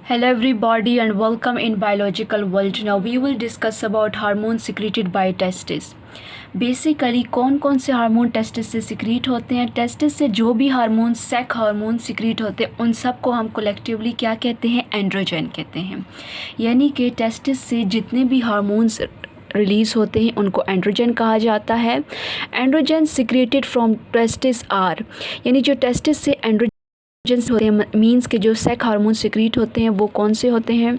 Hello everybody and welcome in biological world. Now we will discuss about hormones secreted by testes. Basically कौन कौन से hormone testis से secrete होते हैं। Testis से जो भी हार्मोन सेक हार्मोन सिक्रीट होते हैं उन सब को हम कलेक्टिवली क्या कहते हैं, एंड्रोजन कहते हैं। यानी कि टेस्टिस से जितने भी हार्मोन्स रिलीज़ होते हैं उनको एंड्रोजन कहा जाता है। Androgen secreted from testis are, यानी जो टेस्टिस से एंड्रोजन होते हैं मीन्स के जो सेक हार्मोन सिक्रीट होते हैं वो कौन से होते हैं,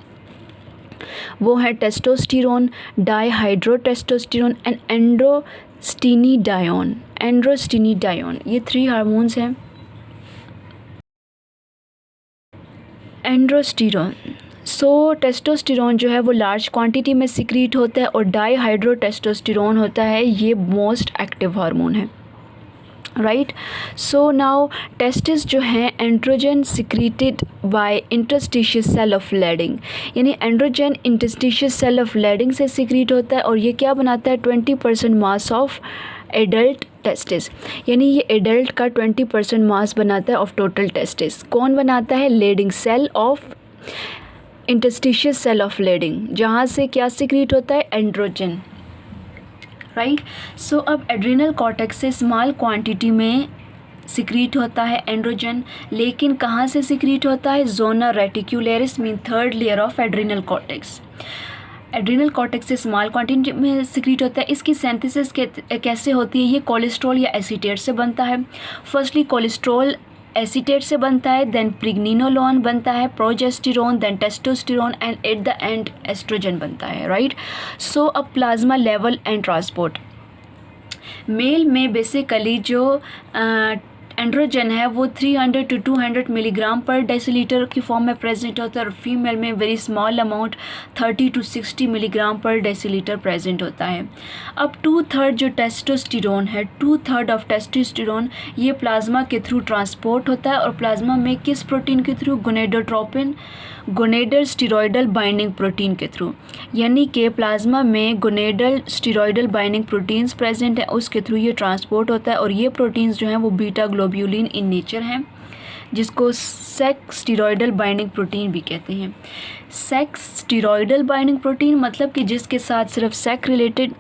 वो है टेस्टोस्टेरोन, डाईहाइड्रोटेस्टोस्टेरोन एंड एंड्रोस्टेनिडायोन। ये 3 हार्मोन्स हैं। एंड्रोस्टेरोन, टेस्टोस्टेरोन जो है वो लार्ज क्वांटिटी में सिक्रीट होता है और डाईहाइड्रोटेस्टोस्टेरोन होता है, ये मोस्ट एक्टिव हार्मोन है। राइट, सो नाउ टेस्टिस जो हैं androgen secreted by interstitial cell of Leydig, यानी androgen interstitial cell of Leydig से सिक्रीट होता है और ये क्या बनाता है, 20% मास ऑफ एडल्ट टेस्टिस, यानी ये एडल्ट का 20% मास बनाता है ऑफ टोटल टेस्टिस। कौन बनाता है, Leydig cell of interstitial cell of Leydig, जहाँ से क्या सिक्रीट होता है, एंड्रोजन। राइट, सो अब एड्रिनल कॉर्टेक्स से स्मॉल क्वांटिटी में सिक्रीट होता है एंड्रोजन, लेकिन कहाँ से सिक्रीट होता है, zona reticularis mean 3rd layer of adrenal cortex. Adrenal cortex से स्मॉल क्वांटिटी में सिक्रीट होता है। इसकी सिंथेसिस कैसे होती है, ये कोलेस्ट्रॉल या एसीटेट से बनता है। फर्स्टली कोलेस्ट्रॉल एसीटेट से बनता है, देन प्रेग्निनोलोन बनता है, progesterone, then testosterone and at the end estrogen बनता है। राइट, सो अब plasma level and transport. Male में बेसिकली जो एंड्रोजन है वो 300 to 200 मिलीग्राम पर डेसीलीटर की फॉर्म में प्रेजेंट होता है और फीमेल में very small amount 30 to 60 milligram per decilitre present होता है। अब 2/3 जो टेस्टोस्टेरोन है, 2/3 ऑफ टेस्टोस्टेरोन ये प्लाज्मा के थ्रू ट्रांसपोर्ट होता है और प्लाज्मा में किस प्रोटीन के through, gonadotropin, gonadal steroidal binding protein के थ्रू, यानी कि प्लाज्मा में gonadal steroidal binding proteins present है, उसके थ्रू ये ट्रांसपोर्ट होता है और ये प्रोटीन्स जो हैं वो बीटा ग्लोब्यूलिन इन नेचर हैं, जिसको सेक्स स्टीरॉयडल बाइंडिंग प्रोटीन भी कहते हैं। सेक्स स्टीरॉयडल बाइंडिंग प्रोटीन मतलब कि जिसके साथ सिर्फ सेक्स रिलेटेड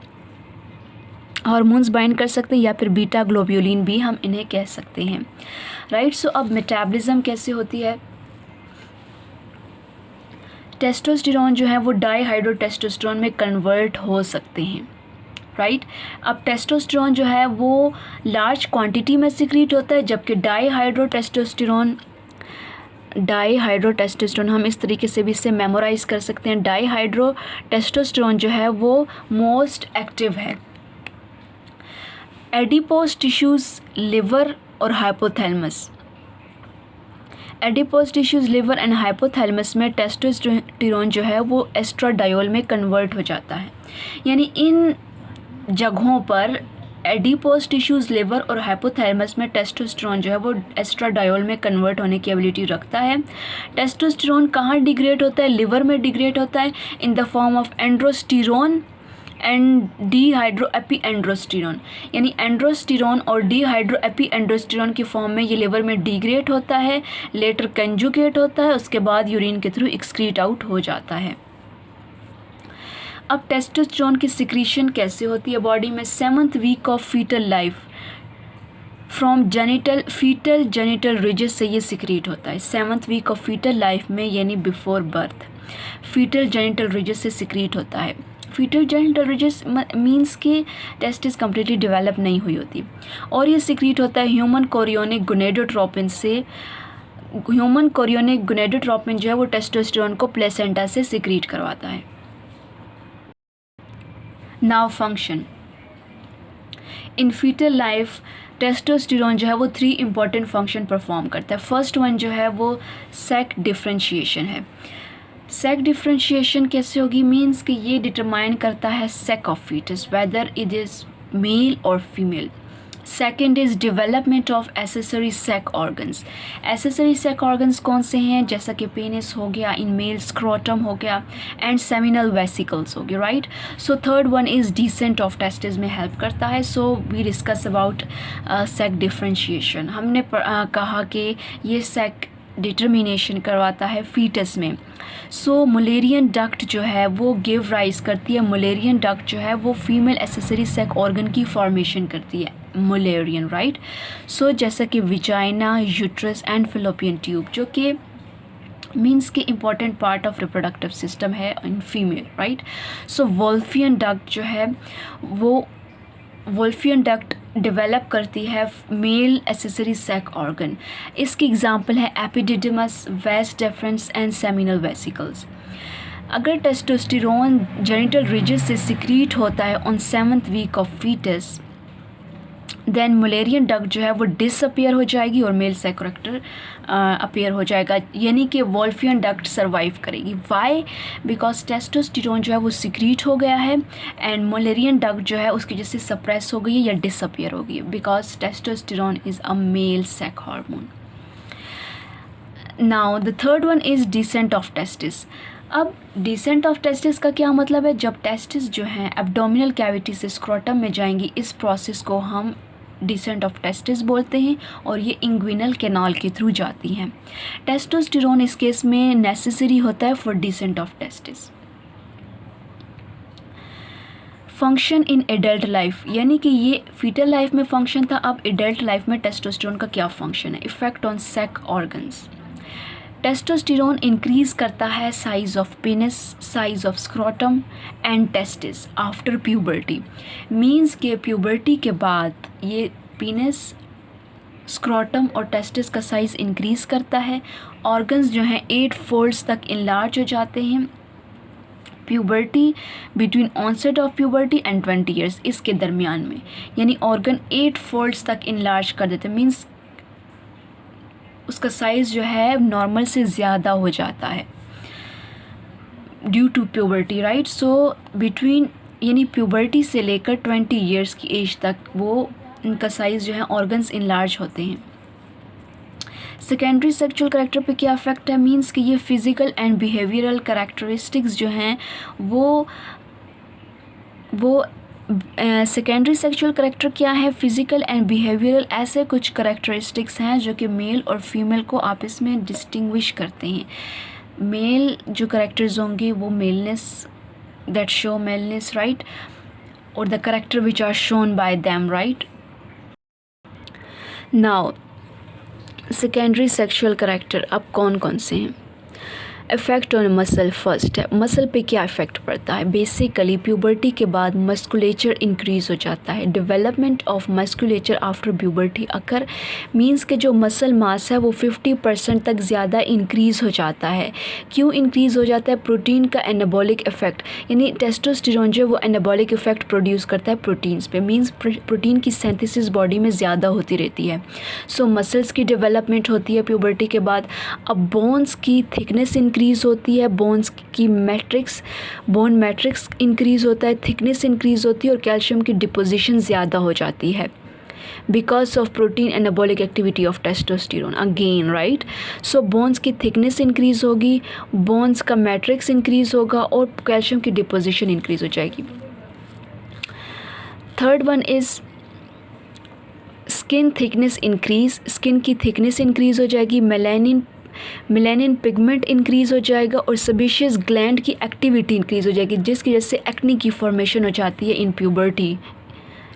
हार्मोन्स बाइंड कर सकते हैं या फिर बीटा ग्लोब्यूलिन भी हम इन्हें कह सकते हैं। राइट, सो अब मेटाबॉलिज्म कैसे होती है। टेस्टोस्टेरोन जो है वो डाईहाइड्रोटेस्टोस्टेरोन में कन्वर्ट हो सकते हैं। राइट, अब टेस्टोस्टेरोन जो है वो लार्ज क्वांटिटी में सिक्रीट होता है, जबकि डाईहाइड्रोटेस्टोस्टेरोन हम इस तरीके से भी इसे मेमोराइज कर सकते हैं। डाईहाइड्रोटेस्टोस्टेरोन जो है वो मोस्ट एक्टिव है। एडिपोज टिश्यूज़, लिवर और hypothalamus, adipose tissues, liver and hypothalamus में टेस्टोस्टेरोन जो है वो एस्ट्राडायोल में कन्वर्ट हो जाता है, यानी इन जगहों पर एडिपोज टिश्यूज़, लिवर और हाइपोथैलेमस में टेस्टोस्टेरोन जो है वो एस्ट्राडायोल में कन्वर्ट होने की एबिलिटी रखता है। टेस्टोस्टेरोन कहाँ डिग्रेड होता है, लिवर में डिग्रेड होता है in the form of androsterone and dehydroepiandrosterone, यानी एंड्रोस्टेरोन और डीहाइड्रोएपीएंड्रोस्टेरोन की फॉर्म में ये लिवर में डिग्रेड होता है, लेटर कंजुगेट होता है, उसके बाद यूरिन के थ्रू एक्सक्रीट आउट हो जाता है। अब टेस्टोस्टेरोन की सिक्रीशन कैसे होती है बॉडी में, 7th week of fetal life from fetal genital ridges से ये सिक्रीट होता है। 7th week of fetal life में, यानी before birth, fetal genital ridges से सिक्रीट होता है। फीटल जेनिटल रिजेस मीन्स कि टेस्टिस कम्प्लीटली डेवलप नहीं हुई होती और ये सिक्रीट होता है ह्यूमन कोरियोनिक गोनेडोट्रोपिन से। ह्यूमन कोरियोनिक गोनेडोट्रोपिन जो है वो टेस्टोस्टेरोन को प्लेसेंटा से सिक्रीट करवाता है। Now function in fetal life, testosterone जो है वो 3 इंपॉर्टेंट फंक्शन परफॉर्म करता है। फर्स्ट वन जो है वो सेक डिफ्रेंशिएशन है। सेक डिफ्रेंशिएशन कैसे होगी, मीन्स कि ये डिटरमाइन करता है sex of foetus whether it is male और female. Second is development of accessory sex organs. Accessory sex organs कौन से हैं, जैसा कि पेनिस हो गया, इन मेल स्क्रोटम हो गया एंड सेमिनल वेसिकल्स हो गए। Right, so third one is descent of testis में हेल्प करता है। So we discuss about sex differentiation. हमने कहा कि ये सेक डिटर्मिनेशन करवाता है फीटस में। सो मुलेरियन डक्ट जो है वो गिव राइज करती है, मुलेरियन डक्ट जो है वो फीमेल एक्सेसरी सेक ऑर्गन की फॉर्मेशन करती है, मुलेरियन, राइट। सो जैसा कि vagina, uterus and fallopian tube, जो कि मीन्स कि important part of reproductive system है in female, right. So Wolffian duct जो है वो वोल्फियन डक्ट डेवलप करती है मेल एक्सेसरी सेक ऑर्गन। इसकी एग्जांपल है epididymis, vas deferens and seminal vesicles. अगर टेस्टोस्टेरोन जेनिटल रिजेस से सिक्रीट होता है on 7th week of foetus, then Mullerian duct जो है वो डिसअपियर हो जाएगी और मेल सेक करेक्टर अपीयर हो जाएगा, यानी कि वोल्फियन डक्ट सर्वाइव करेगी। वाई? बिकॉज टेस्टोस्टेरोन जो है वो सिक्रीट हो गया है एंड मुलेरियन डक्ट जो है उसकी वजह से सप्रेस हो गई है या डिसअपियर हो गई है, because testosterone is a male sex hormone. Now the third one is descent of testis. अब डिसेंट ऑफ टेस्टिस का क्या मतलब है? जब टेस्टिस जो हैं एब्डोमिनल कैविटी से स्क्रोटम में जाएंगी, इस प्रोसेस को हम डिसेंट ऑफ टेस्टिस बोलते हैं और ये इंग्विनल कैनाल के थ्रू जाती हैं। टेस्टोस्टेरोन इस केस में नेसेसरी होता है for decent of testis. Function in adult life, यानी कि ये फीटल लाइफ में फंक्शन था, अब एडल्ट लाइफ में टेस्टोस्टेरोन का क्या फंक्शन है? Effect on sex organs. Testosterone increase करता है size of penis, size of scrotum and testis after puberty. Means के प्यूबर्टी के बाद ये पेनिस, स्क्रोटम और टेस्टिस का साइज़ इंक्रीज़ करता है। ऑर्गन्स जो हैं 8 फोल्ड्स तक इनलार्ज हो जाते हैं। Puberty, between onset of puberty and 20 years, इसके दरमियान में, यानी ऑर्गन 8 फोल्ड्स तक इनलार्ज कर देते हैं। मीन्स उसका साइज़ जो है नॉर्मल से ज़्यादा हो जाता है due to puberty, right. So between, यानी प्यूबर्टी से लेकर 20 ईयर्स की एज तक वो इनका साइज़ जो है ऑर्गन्स इनलार्ज होते हैं। सेकेंडरी सेक्सुअल करैक्टर पे क्या इफेक्ट है? मींस कि ये फिज़िकल एंड बिहेवियरल करैक्टरिस्टिक्स जो हैं वो सेकेंडरी सेक्सुअल करैक्टर क्या है? फिज़िकल एंड बिहेवियरल ऐसे कुछ करैक्टरिस्टिक्स हैं जो कि मेल और फीमेल को आपस में डिस्टिंग्विश करते हैं। मेल जो करैक्टर्स होंगे वो maleness, that show maleness, right, और the character which are shown by them, right. Now secondary sexual character अब कौन कौन से हैं? इफ़ेक्ट ऑन मसल फर्स्ट है। मसल पे क्या इफ़ेक्ट पड़ता है? बेसिकली प्यूबर्टी के बाद मस्कुलेचर इंक्रीज़ हो जाता है। Development of musculature after puberty occur, means के जो मसल मास है वो 50% तक ज़्यादा इंक्रीज़ हो जाता है। क्यों इंक्रीज़ हो जाता है? प्रोटीन का एनाबॉलिक इफ़ेक्ट, यानी टेस्टोस्टेरोन जो वो एनाबॉलिक इफ़ेक्ट प्रोड्यूस करता है प्रोटीन्स पे, मींस प्रोटीन की सिंथेसिस बॉडी में ज़्यादा होती रहती है। सो मसल्स की डेवलपमेंट होती है प्यूबर्टी के बाद। अब बोन्स की थिकनेस इंक्रीज़ होती है, बोन्स की बोन मैट्रिक्स इंक्रीज़ होता है, थिकनेस इंक्रीज़ होती है और कैल्शियम की डिपोजिशन ज़्यादा हो जाती है because of protein anabolic activity of testosterone again, right. So bones की थिकनेस इंक्रीज़ होगी, बोन्स का मैट्रिक्स इंक्रीज़ होगा और कैल्शियम की डिपोजिशन इंक्रीज़ हो जाएगी। Third one is skin thickness increase, skin की थिकनेस इंक्रीज़ हो जाएगी, मेलानिन पिगमेंट इंक्रीज़ हो जाएगा और सेबेशियस ग्लैंड की एक्टिविटी इंक्रीज़ हो जाएगी, जिसकी वजह से एक्ने की फॉर्मेशन हो जाती है इन प्यूबर्टी,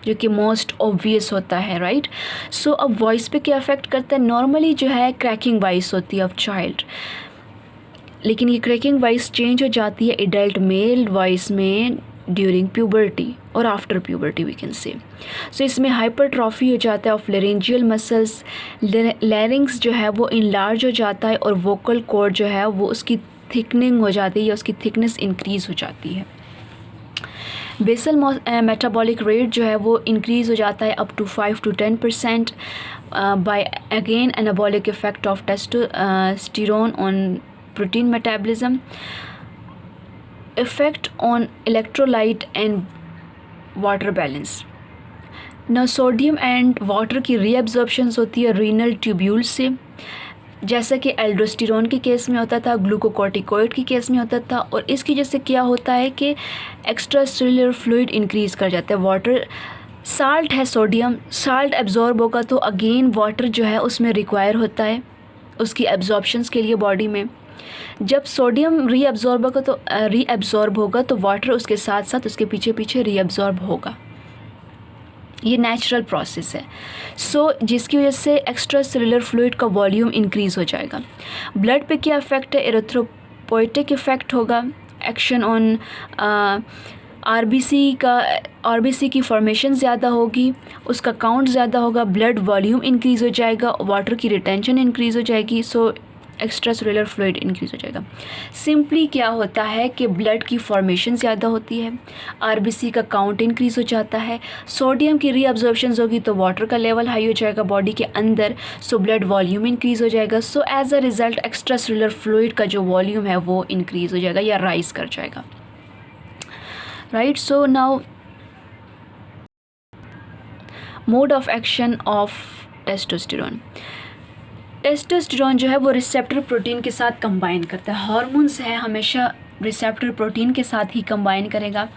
जो कि मोस्ट ऑब्वियस होता है, राइट। सो अब वॉइस पे क्या अफेक्ट करता है? नॉर्मली जो है क्रैकिंग वॉइस होती है ऑफ चाइल्ड, लेकिन ये क्रैकिंग वॉइस चेंज हो जाती है एडल्ट मेल वॉइस में ड्यूरिंग प्यूबर्टी और after puberty we can say. So इसमें हाइपरट्रॉफी हो जाता है ऑफ लेरेंजियल मसल्स, लैरिंग्स जो है वो इनलार्ज हो जाता है और वोकल कॉर्ड जो है वो उसकी थिकनिंग हो जाती है या उसकी थिकनेस इंक्रीज़ हो जाती है। बेसल मेटाबॉलिक रेट जो है वो इंक्रीज़ हो जाता है up to 5 to 10% by again anabolic effect of testosterone on protein metabolism. Effect on electrolyte and water balance. ना सोडियम एंड वाटर की रीअब्जॉर्प्शंस होती है रीनल ट्यूब्यूल्स से, जैसा कि एल्डोस्टेरोन के केस में होता था, ग्लूकोकॉर्टिकॉइड के केस में होता था, और इसकी वजह से क्या होता है कि एक्स्ट्रा सेलुलर फ्लूइड इंक्रीज़ कर जाता है। वाटर, साल्ट है, सोडियम साल्ट एब्जॉर्ब होगा तो अगेन वाटर जो है उसमें रिक्वायर होता है, उसकी एब्जॉर्प्शंस के लिए बॉडी में। जब सोडियम रीअब्जॉर्ब होगा तो वाटर उसके साथ साथ उसके पीछे पीछे रीअब्जॉर्ब होगा। ये नेचुरल प्रोसेस है। सो जिसकी वजह से एक्स्ट्रा सेलुलर फ्लूइड का वॉल्यूम इंक्रीज़ हो जाएगा। ब्लड पे क्या इफ़ेक्ट है? एरिथ्रोपोइटिक इफ़ेक्ट होगा, एक्शन ऑन आरबीसी की फॉर्मेशन ज़्यादा होगी, उसका काउंट ज़्यादा होगा, ब्लड वॉल्यूम इंक्रीज़ हो जाएगा, वाटर की रिटेंशन इंक्रीज़ हो जाएगी, so extra cellular fluid increase हो जाएगा। सिंपली क्या होता है कि ब्लड की फॉर्मेशन ज़्यादा होती है, आरबीसी का काउंट इंक्रीज़ हो जाता है, सोडियम की रीअब्जॉर्प्शन होगी तो वाटर का लेवल हाई हो जाएगा बॉडी के अंदर, सो ब्लड वॉल्यूम इंक्रीज़ हो जाएगा। So as a result extra cellular fluid का जो वॉल्यूम है वो इंक्रीज़ हो जाएगा या राइज कर जाएगा, right. So now mode of action of testosterone. Testosterone जो है वो रिसेप्टर प्रोटीन के साथ कंबाइन करता है। हार्मोन्स है हमेशा रिसेप्टर प्रोटीन के साथ ही कंबाइन करेगा।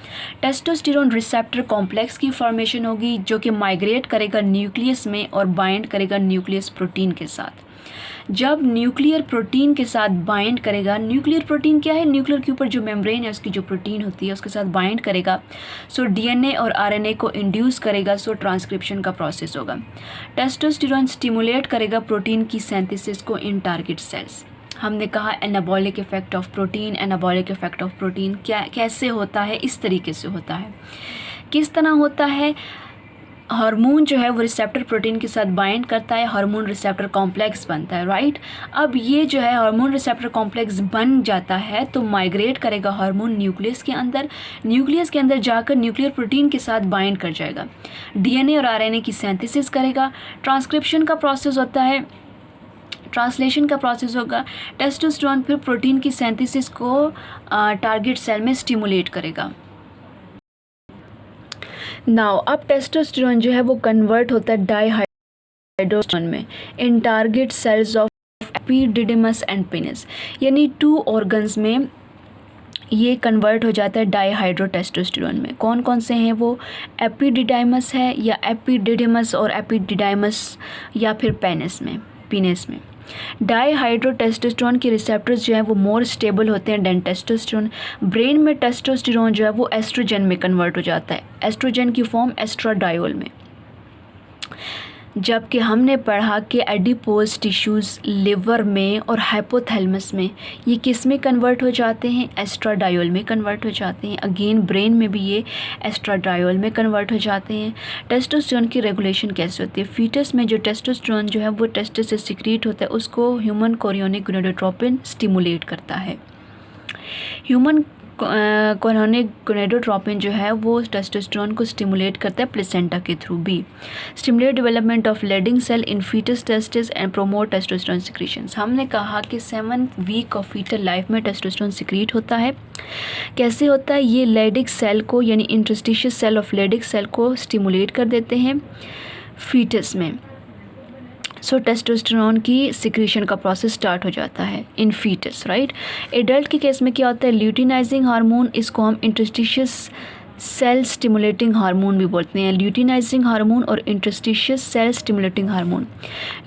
टेस्टोस्टेरोन रिसेप्टर कॉम्प्लेक्स की फॉर्मेशन होगी जो कि माइग्रेट करेगा न्यूक्लियस में और बाइंड करेगा न्यूक्लियस प्रोटीन के साथ। जब न्यूक्लियर प्रोटीन के साथ बाइंड करेगा, न्यूक्लियर प्रोटीन क्या है? न्यूक्लियर के ऊपर जो मेम्ब्रेन है उसकी जो प्रोटीन होती है उसके साथ बाइंड करेगा, सो डीएनए और आरएनए को इंड्यूस करेगा, सो ट्रांसक्रिप्शन का प्रोसेस होगा। टेस्टोस्टेरोन स्टिमुलेट करेगा प्रोटीन की सिंथेसिस को इन टारगेट सेल्स। हमने कहा anabolic effect of protein. Anabolic effect of protein क्या कैसे होता है? इस तरीके से होता है। किस तरह होता है? हार्मोन जो है वो रिसेप्टर प्रोटीन के साथ बाइंड करता है, हार्मोन रिसेप्टर कॉम्प्लेक्स बनता है, राइट। अब ये जो है हार्मोन रिसेप्टर कॉम्प्लेक्स बन जाता है तो माइग्रेट करेगा हार्मोन न्यूक्लियस के अंदर, न्यूक्लियस के अंदर जाकर न्यूक्लियर प्रोटीन के साथ बाइंड कर जाएगा, डीएनए और आरएनए की सिंथेसिस करेगा, ट्रांसक्रिप्शन का प्रोसेस होता है, ट्रांसलेशन का प्रोसेस होगा। टेस्टोस्टेरोन फिर प्रोटीन की सिंथेसिस को टारगेट सेल में स्टिमुलेट करेगा। नाउ अब टेस्टोस्टेरोन जो है वो कन्वर्ट होता है डाईहाइड्रोस्टेरोन में in target cells of epididymis and penis, यानी 2 ऑर्गन्स में ये कन्वर्ट हो जाता है डाईहाइड्रोटेस्टोस्टेरोन में। कौन कौन से हैं वो? एपिडिडाइमस है या एपिडिडिमस और एपिडिडाइमस या फिर पेनिस में। डाईहाइड्रोटेस्टोस्टेरोन के रिसेप्टर्स जो हैं वो मोर स्टेबल होते हैं देन टेस्टोस्टेरोन। ब्रेन में टेस्टोस्टेरोन जो है वो एस्ट्रोजन में कन्वर्ट हो जाता है, एस्ट्रोजन की फॉर्म एस्ट्राडायोल में। जबकि हमने पढ़ा कि एडिपोज टिश्यूज़ लिवर में और हाइपोथैलेमस में ये किस में कन्वर्ट हो जाते हैं? एस्ट्राडायोल में कन्वर्ट हो जाते हैं। अगेन ब्रेन में भी ये एस्ट्राडायोल में कन्वर्ट हो जाते हैं। टेस्टोस्टेरोन की रेगुलेशन कैसे होती है? फीटस में जो टेस्टोस्टेरोन जो है वो टेस्टिस से सिक्रीट होता है, उसको ह्यूमन कोरियोनिक गोनेडोट्रोपिन स्टिमुलेट करता है। ह्यूमन कोरियोनिक गोनेडोट्रोपिन जो है वो टेस्टोस्टेरोन को स्टिमुलेट करता है प्लेसेंटा के थ्रू भी। Stimulate development of Leydig cell in foetus testis and promote testosterone secretions. हमने कहा कि 7th week of fetal life में टेस्टोस्टेरोन सिक्रीट होता है। कैसे होता है? ये लेडिक सेल को यानी इंटरस्टिशियस सेल ऑफ लेडिक सेल को स्टिमुलेट कर देते हैं फीटस में। सो टेस्टोस्टेरोन की सिक्रीशन का प्रोसेस स्टार्ट हो जाता है इन फीटस, राइट। एडल्ट के केस में क्या होता है? ल्यूटिनाइजिंग हार्मोन, इसको हम इंटरस्टिशियस सेल स्टिमुलेटिंग हार्मोन भी बोलते हैं। ल्यूटिनाइजिंग हार्मोन और interstitial cell stimulating hormone.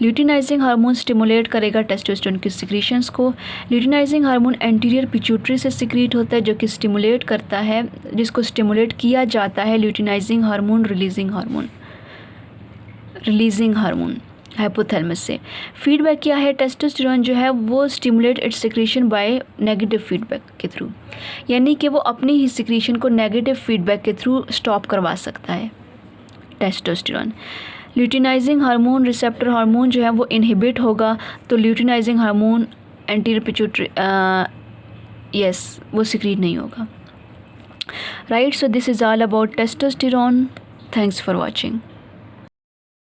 Luteinizing hormone stimulate करेगा टेस्टोस्टेरोन की सिक्रीशंस को। ल्यूटिनाइजिंग हार्मोन एंटीरियर पिट्यूटरी से सिक्रीट होता है जो कि स्टिमुलेट करता है, जिसको स्टिमुलेट किया जाता है luteinizing hormone releasing hormone hypothalamus से। फीडबैक क्या है? टेस्टोस्टेरोन जो है वो stimulate it's secretion by negative feedback के थ्रू, यानी कि वो अपनी ही सिक्रीशन को नेगेटिव फीडबैक के थ्रू स्टॉप करवा सकता है testosterone. Luteinizing hormone receptor hormone जो है वो इनहिबिट होगा तो ल्यूटिनाइजिंग हार्मोन एंटीरियर पिट्यूटरी वो सिक्रीट नहीं होगा, right. So this is all about testosterone. Thanks for watching.